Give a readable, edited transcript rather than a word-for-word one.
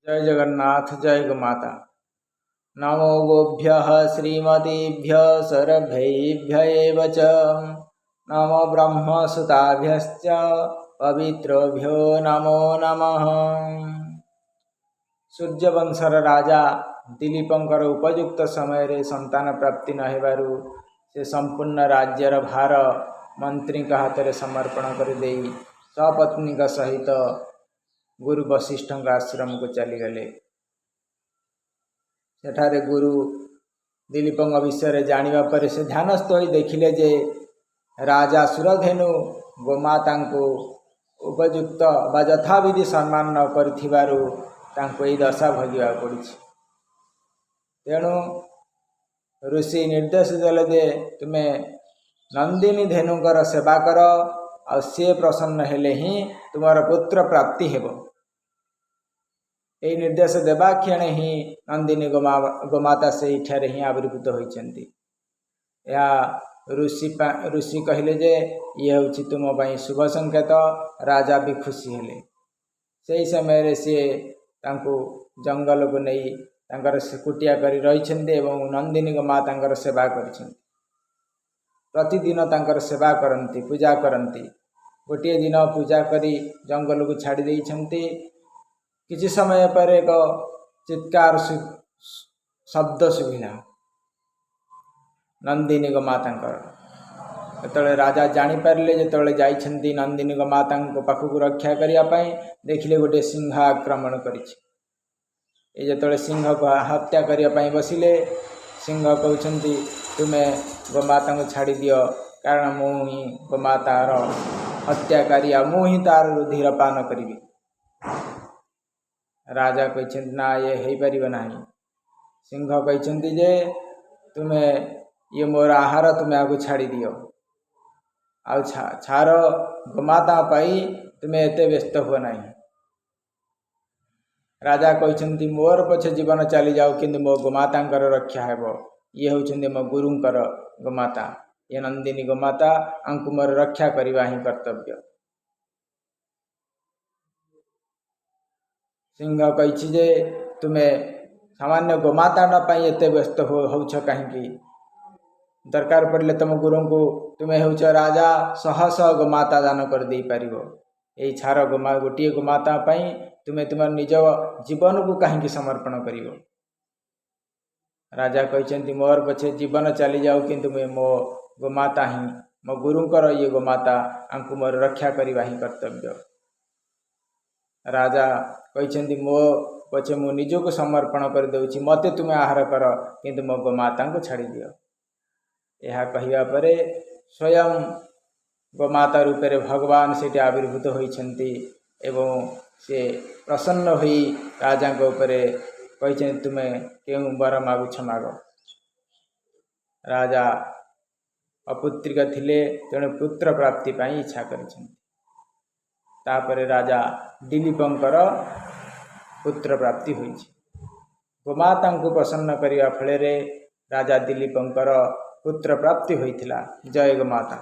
जय जगन्नाथ जय गोमाता। नमो गोभ्यः श्रीमतीभ्यः सर्वैभ्यः च नमो ब्रह्मसुताभ्यश्च पवित्रेभ्यो नमो नमः। सूर्यवंशर राजा दिलीपंकर उपयुक्त समय रे संतान प्राप्ति न हेबारु से संपूर्ण राज्यर भार मंत्री हाथ में समर्पण कर दे सपत्नी सहित गुरु वशिष्ठ आश्रम को चलीगले। सेठारे गुरु दिलीपंक विषय जानिबा पर से ध्यानस्थ हो देखिले जे राजा सुरधेनु गोमाता को उपयुक्त बा यथाविधि सम्मान न करिथिबारु तांको एई दशा भोगिबा पड़ुछि। तेणु ऋषि निर्देश देले जे तुमे नंदिनी धेनुकर सेवा कर आ सी प्रसन्न हेले ही तुमर पुत्र प्राप्ति हेबो। यही निर्देश देवा क्षण ही नंदिनी गोमाता से इठारे ही आविर्भूत होइछन्ति। या ऋषि कहले जे ये होछि तुम पई शुभ संकेत। राजा भी खुशी हेले। से समय रे से तांको जंगल को नहीं तांकर कुटिया करी रहिछन्ति एवं नंदिनी गोमातांकर सेवा करिछन्ति। प्रतिदिन तांकर सेवा करन्ति पूजा करन्ति। गोटे दिन पूजा करी जंगल को छाड़ी देइछन्ति। किछि समय पर एक चित्कार शब्द शुभिला नंदिनी गोमातांकर। जो राजा जानीपारे जो जाइछन्ति नंदिनी गोमाता पाखक रक्षा करने देखिले गोटे सिंह आक्रमण करिछि। जो सिंह को हत्या करने बसिले सिंह कहते तुम्हें गोमाता को छाड़ी दियो कारण मु ही गोमातार हत्याकारी आ मु ही तार रुधिरपान करी। राजा कहते ना ये हो पार ना। सिंह कहते जे तुम्हें ये मोर आहार तुम्हें आगु छाड़ी दियो आ छार गोमाता पाई तुम्हें एते व्यस्त हुआ ना। राजा कहते मोर पछे जीवन चली जाओ किंतु मो गोमाता रक्षा हेब। ये होउछन्ति मो गुरुंकर गोमाता। ये नंदिनी गोमाता आंकु मोर रक्षा करवा ही कर्तव्य। सिंह कही जे तुम्हें सामान्य गोमाता एत व्यस्त होउछ कहीं दरकार पड़े तुम गुरु को तुम्हें होउछ राजा शह शह गोमाता दान कर दे पारिबो। एई छार गोटिए गोमाता पई तुम्हें तुम निज जीवन को कहीं समर्पण करिवो। राजा कहते मोर पछे जीवन चली जाओ किंतु मो गोमाता ही मो गुरुंकर ये गोमाता आंकु मोर रक्षा करवा ही कर्तव्य। राजा कहते मो पछे मु निजको समर्पण कर देउछि मते तुम्हें आहार कर किंतु मो गोमाता को छाड़ी दियो। यह कहवा पर स्वयं गोमाता रूप में भगवान से आविर्भूत होइछन्ति एवं से प्रसन्न होई राजा को ऊपर कहते तुम्हें केउ वर मागुछ माग। राजा अपुत्रिक थिले तेणु पुत्र प्राप्ति पाई इच्छा करिछन्ति। तापर राजा दिलीपंकर पुत्र प्राप्ति होइछि। गोमाता को प्रसन्न करने फल राजा दिलीपंकर पुत्र प्राप्ति होइथिला। जय गोमाता।